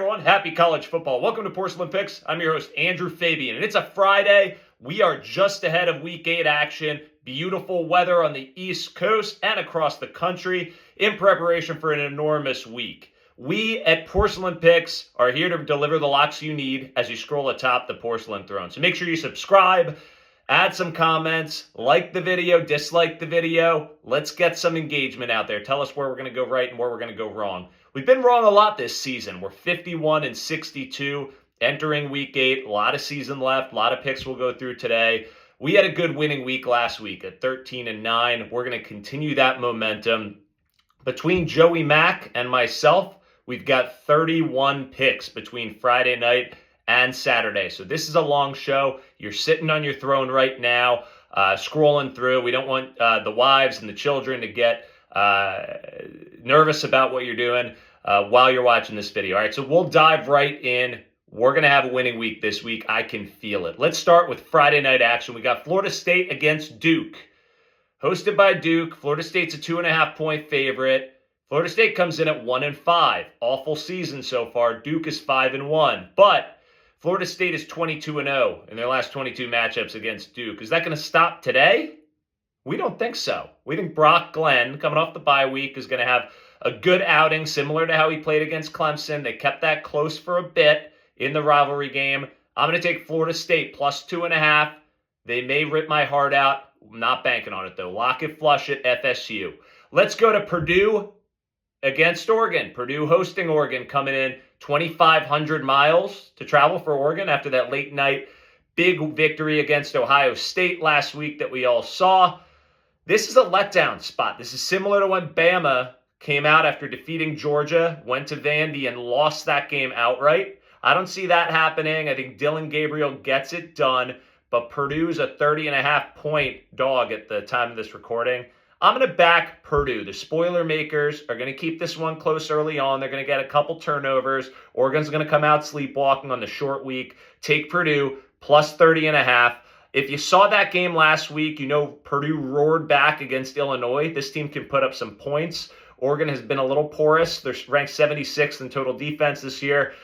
everyone. Happy college football. Welcome to Porcelain Picks. I'm your host, Andrew Fabian, and it's a Friday. We are just ahead of Week 8 action. Beautiful weather on the East Coast and across the country in preparation for an enormous week. We at Porcelain Picks are here to deliver the locks you need as you scroll atop the porcelain throne. So make sure you subscribe, add some comments, like the video, dislike the video. Let's get some engagement out there. Tell us where we're going to go right and where we're going to go wrong. We've been wrong a lot this season. We're 51-62 entering Week 8. A lot of season left. A lot of picks we'll go through today. We had a good winning week last week at 13-9. We're going to continue that momentum. Between Joey Mack and myself, we've got 31 picks between Friday night and Saturday. So this is a long show. You're sitting on your throne right now, scrolling through. We don't want the wives and the children to get nervous about what you're doing while you're watching this video. All right, so we'll dive right in. We're going to have a winning week this week. I can feel it. Let's start with Friday night action. We got Florida State against Duke. Hosted by Duke. Florida State's a 2.5-point favorite. Florida State comes in at 1-5. Awful season so far. Duke is 5-1. But Florida State is 22-0 in their last 22 matchups against Duke. Is that going to stop today? We don't think so. We think Brock Glenn, coming off the bye week, is going to have a good outing, similar to how he played against Clemson. They kept that close for a bit in the rivalry game. I'm going to take Florida State plus 2.5. They may rip my heart out. I'm not banking on it, though. Lock it, flush it, FSU. Let's go to Purdue against Oregon. Purdue hosting Oregon, coming in 2,500 miles to travel for Oregon after that late night big victory against Ohio State last week that we all saw. This is a letdown spot. This is similar to when Bama came out after defeating Georgia, went to Vandy, and lost that game outright. I don't see that happening. I think Dylan Gabriel gets it done, but Purdue's a 30.5-point dog at the time of this recording. I'm going to back Purdue. The spoiler makers are going to keep this one close early on. They're going to get a couple turnovers. Oregon's going to come out sleepwalking on the short week. Take Purdue plus 30.5. If you saw that game last week, you know Purdue roared back against Illinois. This team can put up some points. Oregon has been a little porous. They're ranked 76th in total defense this year.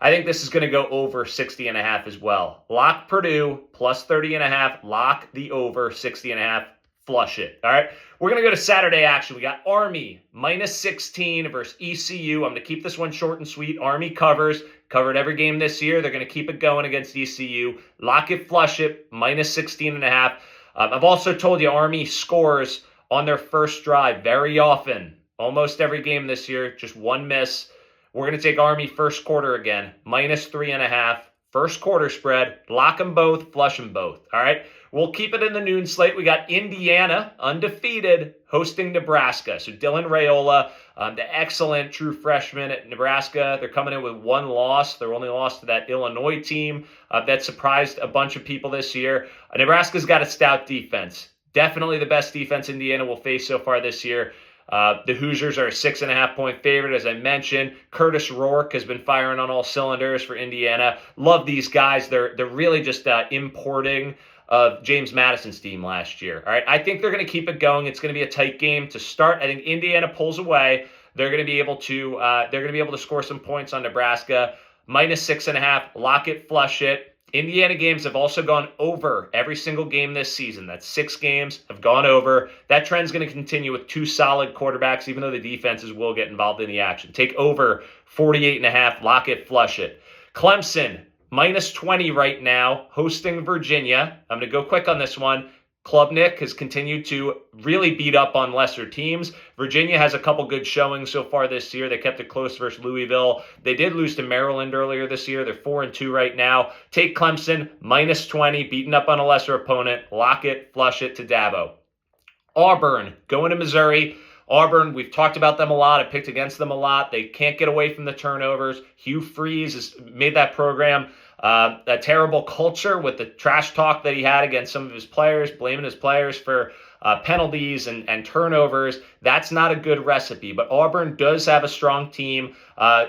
I think this is going to go over 60.5 as well. Lock Purdue plus 30.5. Lock the over 60.5. Flush it. All right. We're going to go to Saturday action. We got Army minus 16 versus ECU. I'm going to keep this one short and sweet. Army covered every game this year. They're going to keep it going against ECU. Lock it, flush it, minus 16.5. I've also told you Army scores on their first drive very often. Almost every game this year, just one miss. We're going to take Army first quarter again, minus 3.5. First quarter spread. Lock them both, flush them both. All right. We'll keep it in the noon slate. We got Indiana, undefeated, hosting Nebraska. So Dylan Raiola, the excellent true freshman at Nebraska. They're coming in with one loss. Their only loss to that Illinois team that surprised a bunch of people this year. Nebraska's got a stout defense. Definitely the best defense Indiana will face so far this year. The Hoosiers are a 6.5-point favorite, as I mentioned. Curtis Rourke has been firing on all cylinders for Indiana. Love these guys. They're really just importing of James Madison's team last year. All right, I think they're going to keep it going. It's going to be a tight game to start. I think Indiana pulls away. They're going to be able to score some points on Nebraska. Minus 6.5. Lock it, flush it. Indiana games have also gone over every single game this season. That's 6 games have gone over. That trend's going to continue with 2 solid quarterbacks, even though the defenses will get involved in the action. Take over 48.5. Lock it, flush it. Clemson, minus 20 right now, hosting Virginia. I'm going to go quick on this one. Klubnik has continued to really beat up on lesser teams. Virginia has a couple good showings so far this year. They kept it close versus Louisville. They did lose to Maryland earlier this year. They're 4-2 right now. Take Clemson, minus 20, beating up on a lesser opponent. Lock it, flush it to Dabo. Auburn, going to Missouri. Auburn, we've talked about them a lot. I picked against them a lot. They can't get away from the turnovers. Hugh Freeze has made that program a terrible culture with the trash talk that he had against some of his players, blaming his players for penalties and turnovers. That's not a good recipe. But Auburn does have a strong team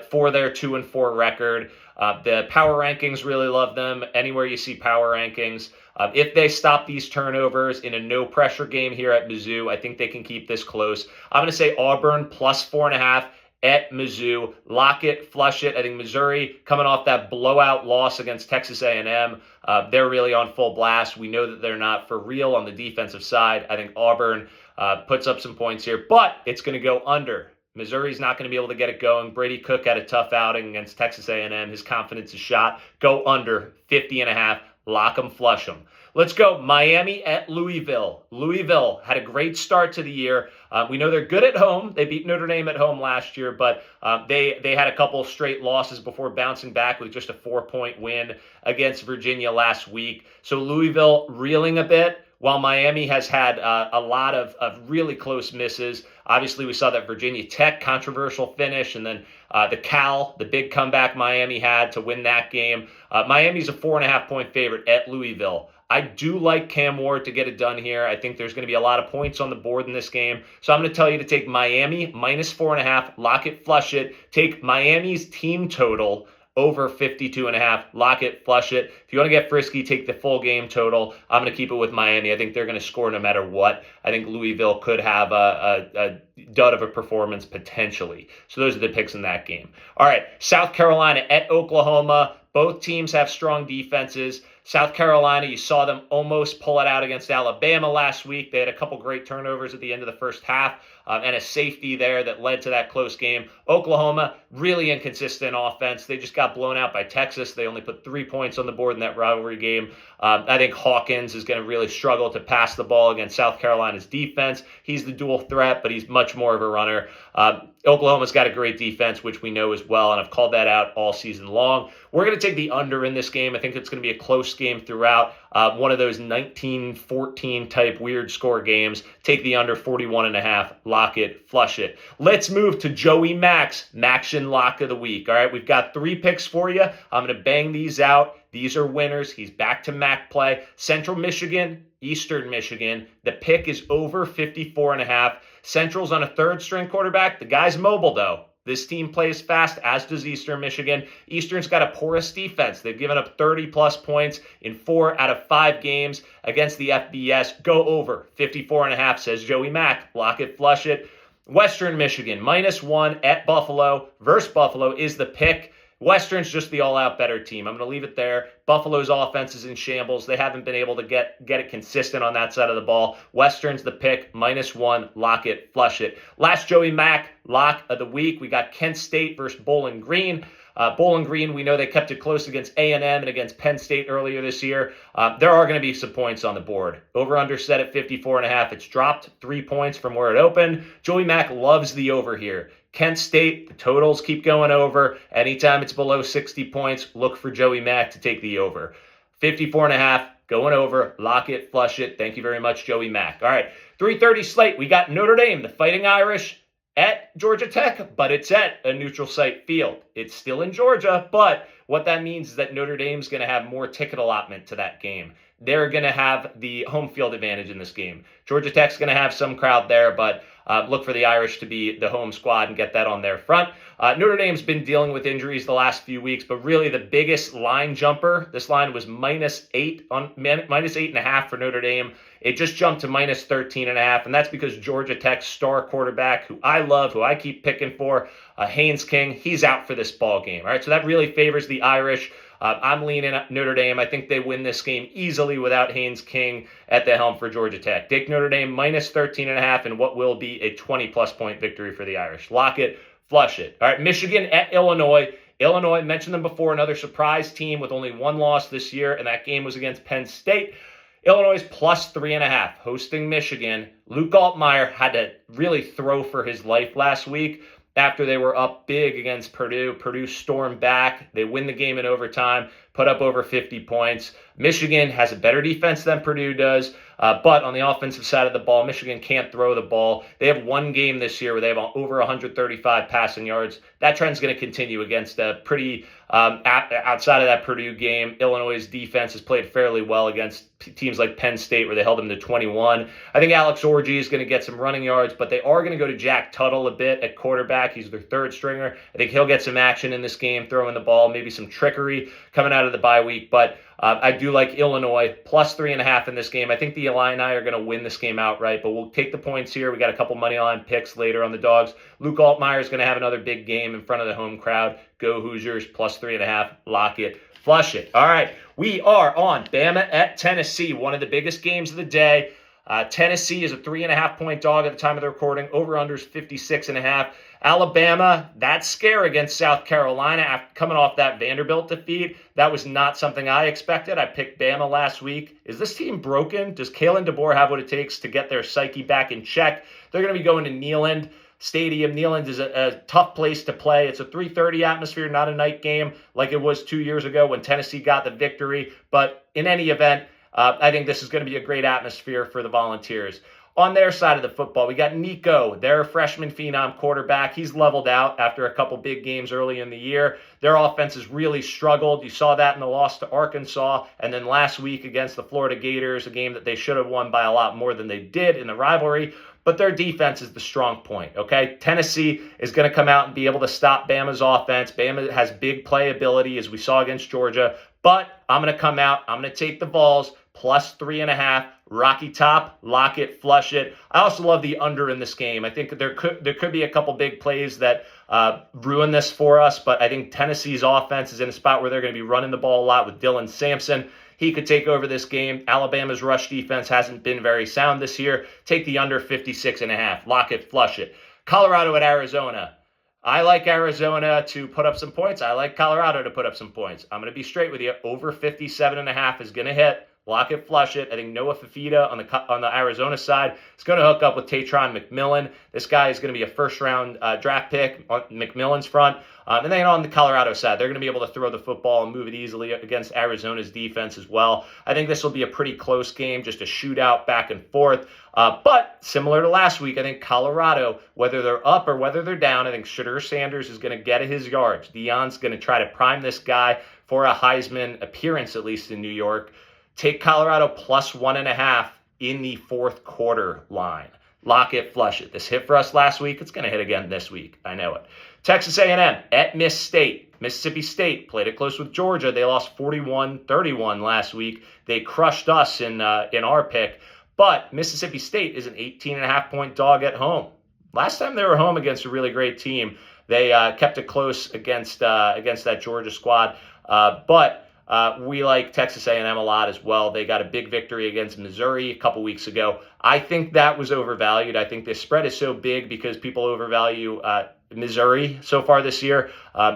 for their 2-4 record. The power rankings really love them. Anywhere you see power rankings, if they stop these turnovers in a no-pressure game here at Mizzou, I think they can keep this close. I'm going to say Auburn plus 4.5 at Mizzou. Lock it, flush it. I think Missouri, coming off that blowout loss against Texas A&M, they're really on full blast. We know that they're not for real on the defensive side. I think Auburn puts up some points here, but it's going to go under. Missouri's not going to be able to get it going. Brady Cook had a tough outing against Texas A&M. His confidence is shot. Go under 50.5. Lock them, flush them. Let's go Miami at Louisville. Louisville had a great start to the year. We know they're good at home. They beat Notre Dame at home last year, but they had a couple straight losses before bouncing back with just a 4-point win against Virginia last week. So Louisville reeling a bit, while Miami has had a lot of really close misses. Obviously, we saw that Virginia Tech controversial finish, and then the big comeback Miami had to win that game. Miami's a 4.5-point favorite at Louisville. I do like Cam Ward to get it done here. I think there's going to be a lot of points on the board in this game. So I'm going to tell you to take Miami minus 4.5, lock it, flush it. Take Miami's team total over 52.5, lock it, flush it. If you want to get frisky, take the full game total. I'm going to keep it with Miami. I think they're going to score no matter what. I think Louisville could have a dud of a performance potentially. So those are the picks in that game. All right, South Carolina at Oklahoma. Both teams have strong defenses. South Carolina, you saw them almost pull it out against Alabama last week. They had a couple great turnovers at the end of the first half and a safety there that led to that close game. Oklahoma, really inconsistent offense. They just got blown out by Texas. They only put 3 points on the board in that rivalry game. I think Hawkins is going to really struggle to pass the ball against South Carolina's defense. He's the dual threat, but he's much more of a runner. Oklahoma's got a great defense, which we know as well, and I've called that out all season long. We're going to take the under in this game. I think it's going to be a close game throughout. One of those 19-14 type weird score games. Take the under 41.5. Lock it, flush it. Let's move to Joey Mac's MACtion lock of the week. All right, we've got 3 picks for you. I'm going to bang these out. These are winners. He's back to MAC play. Central Michigan, Eastern Michigan. The pick is over 54.5. Central's on a third-string quarterback. The guy's mobile, though. This team plays fast, as does Eastern Michigan. Eastern's got a porous defense. They've given up 30-plus points in 4 out of 5 games against the FBS. Go over 54.5, says Joey Mac. Lock it, flush it. Western Michigan, -1 at Buffalo. Versus Buffalo is the pick. Western's just the all-out better team. I'm going to leave it there. Buffalo's offense is in shambles. They haven't been able to get it consistent on that side of the ball. Western's the pick, -1. Lock it, flush it. Last Joey Mac lock of the week. We got Kent State versus Bowling Green. Bowling Green, we know they kept it close against A&M and against Penn State earlier this year. There are going to be some points on the board. Over-under set at 54.5. It's dropped 3 points from where it opened. Joey Mac loves the over here. Kent State, the totals keep going over. Anytime it's below 60 points, look for Joey Mac to take the over. 54.5, going over. Lock it, flush it. Thank you very much, Joey Mac. All right, 3:30 slate. We got Notre Dame, the Fighting Irish, at Georgia Tech, but it's at a neutral site field. It's still in Georgia, but what that means is that Notre Dame's going to have more ticket allotment to that game. They're going to have the home field advantage in this game. Georgia Tech's going to have some crowd there, but look for the Irish to be the home squad and get that on their front. Notre Dame's been dealing with injuries the last few weeks, but really the biggest line jumper, this line was -8.5 for Notre Dame. It just jumped to -13.5, and that's because Georgia Tech's star quarterback, who I love, who I keep picking for, Haynes King, he's out for this ball game. All right, so that really favors the Irish. I'm leaning Notre Dame. I think they win this game easily without Haynes King at the helm for Georgia Tech. Take Notre Dame -13.5 and what will be a 20-plus point victory for the Irish. Lock it, flush it. All right, Michigan at Illinois. Illinois, mentioned them before, another surprise team with only 1 loss this year, and that game was against Penn State. Illinois +3.5, hosting Michigan. Luke Altmaier had to really throw for his life last week after they were up big against Purdue. Purdue stormed back. They win the game in overtime, put up over 50 points. Michigan has a better defense than Purdue does, but on the offensive side of the ball, Michigan can't throw the ball. They have 1 game this year where they have over 135 passing yards. That trend's going to continue against a pretty, outside of that Purdue game, Illinois' defense has played fairly well against teams like Penn State where they held them to 21. I think Alex Orji is going to get some running yards, but they are going to go to Jack Tuttle a bit at quarterback. He's their 3rd stringer. I think he'll get some action in this game, throwing the ball, maybe some trickery coming out of the bye week, but I do like Illinois plus 3.5 in this game. I think the Illini are going to win this game outright, but we'll take the points here. We got a couple money line picks later on the dogs. Luke Altmaier is going to have another big game in front of the home crowd. Go Hoosiers plus 3.5. Lock it. Flush it. All right, we are on Bama at Tennessee, one of the biggest games of the day. Tennessee is a 3.5-point dog at the time of the recording. Over-unders 56.5. Alabama, that scare against South Carolina after coming off that Vanderbilt defeat, that was not something I expected. I picked Bama last week. Is this team broken? Does Kalen DeBoer have what it takes to get their psyche back in check? They're going to be going to Neyland Stadium. Neyland is a tough place to play. It's a 3:30 atmosphere, not a night game like it was 2 years ago when Tennessee got the victory. But in any event, I think this is going to be a great atmosphere for the Volunteers. On their side of the football, we got Nico, their freshman phenom quarterback. He's leveled out after a couple big games early in the year. Their offense has really struggled. You saw that in the loss to Arkansas. And then last week against the Florida Gators, a game that they should have won by a lot more than they did in the rivalry. But their defense is the strong point, okay? Tennessee is going to come out and be able to stop Bama's offense. Bama has big playability, as we saw against Georgia. But I'm going to come out. I'm going to take the Vols plus 3.5. Rocky top, lock it, flush it. I also love the under in this game. I think there could be a couple big plays that ruin this for us, but I think Tennessee's offense is in a spot where they're going to be running the ball a lot with Dylan Sampson. He could take over this game. Alabama's rush defense hasn't been very sound this year. Take the under 56.5. Lock it, flush it. Colorado at Arizona. I like Arizona to put up some points. I like Colorado to put up some points. I'm going to be straight with you. Over 57.5 is going to hit. Lock it, flush it. I think Noah Fafita on the Arizona side is going to hook up with Tatron McMillan. This guy is going to be a first-round draft pick on McMillan's front. And then on the Colorado side, they're going to be able to throw the football and move it easily against Arizona's defense as well. I think this will be a pretty close game, just a shootout back and forth. But similar to last week, I think Colorado, whether they're up or whether they're down, I think Shedeur Sanders is going to get his yards. Deion's going to try to prime this guy for a Heisman appearance, at least in New York. Take Colorado plus 1.5 in the fourth quarter line. Lock it, flush it. This hit for us last week. It's going to hit again this week. I know it. Texas A&M at Miss State. Mississippi State played it close with Georgia. They lost 41-31 last week. They crushed us in our pick. But Mississippi State is an 18.5-point dog at home. Last time they were home against a really great team, they kept it close against that Georgia squad. But we like Texas A&M a lot as well. They got a big victory against Missouri a couple weeks ago. I think that was overvalued. I think this spread is so big because people overvalue Missouri so far this year.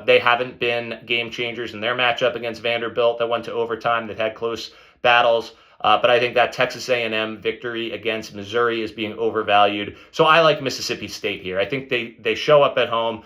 They haven't been game changers in their matchup against Vanderbilt that went to overtime, that had close battles. But I think that Texas A&M victory against Missouri is being overvalued. So I like Mississippi State here. I think they show up at home.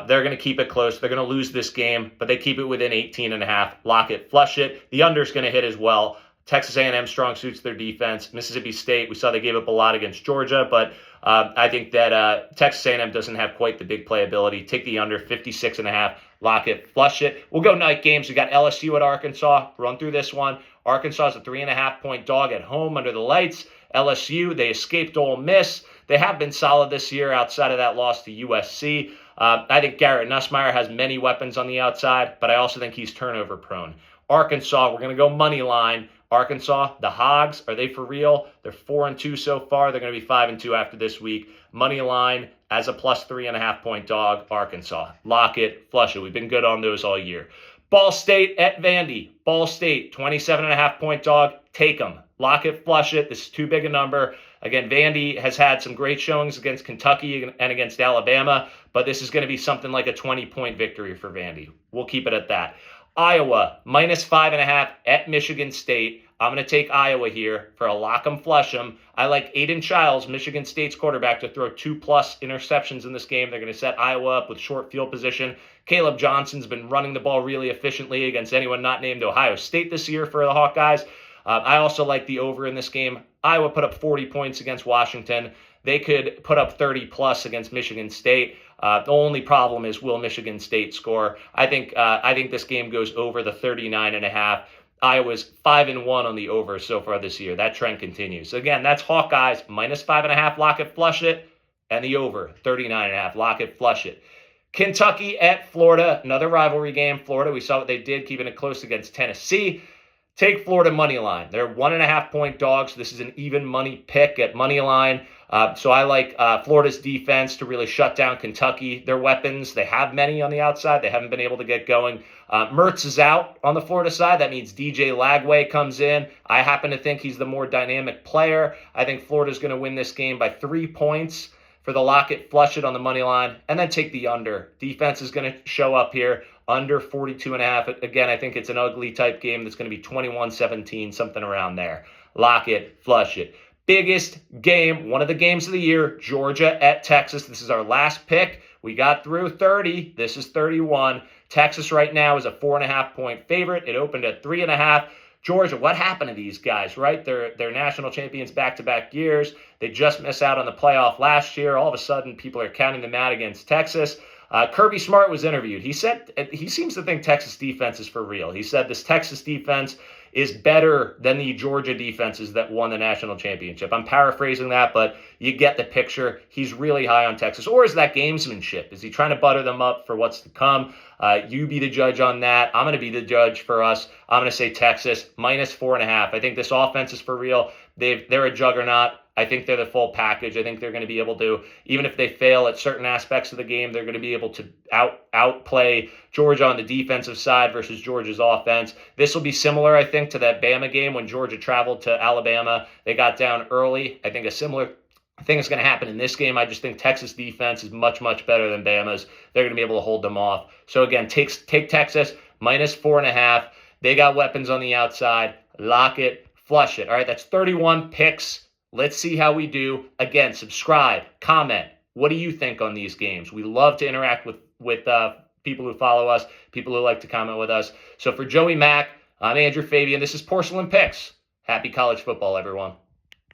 They're going to keep it close. They're going to lose this game, but they keep it within 18.5. Lock it, flush it. The under's going to hit as well. Texas A&M strong suits their defense. Mississippi State, we saw they gave up a lot against Georgia, but I think that Texas A&M doesn't have quite the big playability. Take the under 56.5. Lock it, flush it. We'll go night games. We got LSU at Arkansas. Run through this one. Arkansas is a 3.5-point dog at home under the lights. LSU, they escaped Ole Miss. They have been solid this year outside of that loss to USC. I think Garrett Nussmeier has many weapons on the outside, but I also think he's turnover prone. Arkansas, we're going to go money line. Arkansas, the Hogs, are they for real? They're 4-2 so far. They're going to be 5-2 after this week. Money line as a plus 3.5-point dog, Arkansas. Lock it, flush it. We've been good on those all year. Ball State at Vandy. Ball State, 27.5-point dog. Take them. Lock it, flush it. This is too big a number. Again, Vandy has had some great showings against Kentucky and against Alabama, but this is going to be something like a 20-point victory for Vandy. We'll keep it at that. Iowa, minus 5.5 at Michigan State. I'm going to take Iowa here for a lock 'em, flush 'em. I like Aiden Childs, Michigan State's quarterback, to throw 2+ interceptions in this game. They're going to set Iowa up with short field position. Caleb Johnson's been running the ball really efficiently against anyone not named Ohio State this year for the Hawkeyes. I also like the over in this game. Iowa put up 40 points against Washington. They could put up 30+ against Michigan State. The only problem is, will Michigan State score? I think this game goes over the 39.5. Iowa's 5-1 on the over so far this year. That trend continues. So again, that's Hawkeyes minus 5.5. Lock it, flush it, and the over 39.5. Lock it, flush it. Kentucky at Florida, another rivalry game. Florida, we saw what they did, keeping it close against Tennessee. Take Florida money line. They're 1.5-point dogs. This is an even money pick at money line. So I like Florida's defense to really shut down Kentucky. Their weapons, they have many on the outside. They haven't been able to get going. Mertz is out on the Florida side. That means DJ Lagway comes in. I happen to think he's the more dynamic player. I think Florida's going to win this game by 3 points. For the lock it, flush it on the money line, and then take the under. Defense is going to show up here, under 42.5. Again, I think it's an ugly type game that's going to be 21-17, something around there. Lock it, flush it. Biggest game, one of the games of the year, Georgia at Texas. This is our last pick. We got through 30. This is 31. Texas right now is a 4.5-point favorite. It opened at 3.5. Georgia, what happened to these guys, right? They're national champions back-to-back years. They just missed out on the playoff last year. All of a sudden, people are counting them out against Texas. Kirby Smart was interviewed. He said he seems to think Texas defense is for real. He said this Texas defense is better than the Georgia defenses that won the national championship. I'm paraphrasing that, but you get the picture. He's really high on Texas. Or is that gamesmanship? Is he trying to butter them up for what's to come? You be the judge on that. I'm going to be the judge for us. I'm going to say Texas minus 4.5. I think this offense is for real. They're a juggernaut. I think they're the full package. I think they're going to be able to, even if they fail at certain aspects of the game, they're going to be able to outplay Georgia on the defensive side versus Georgia's offense. This will be similar, I think, to that Bama game when Georgia traveled to Alabama. They got down early. I think a similar thing is going to happen in this game. I just think Texas defense is much, much better than Bama's. They're going to be able to hold them off. So again, take Texas minus 4.5. They got weapons on the outside. Lock it, flush it. All right, that's 31 picks. Let's see how we do. Again, subscribe, comment. What do you think on these games? We love to interact with people who follow us, people who like to comment with us. So for Joey Mack, I'm Andrew Fabian. This is Porcelain Picks. Happy college football, everyone.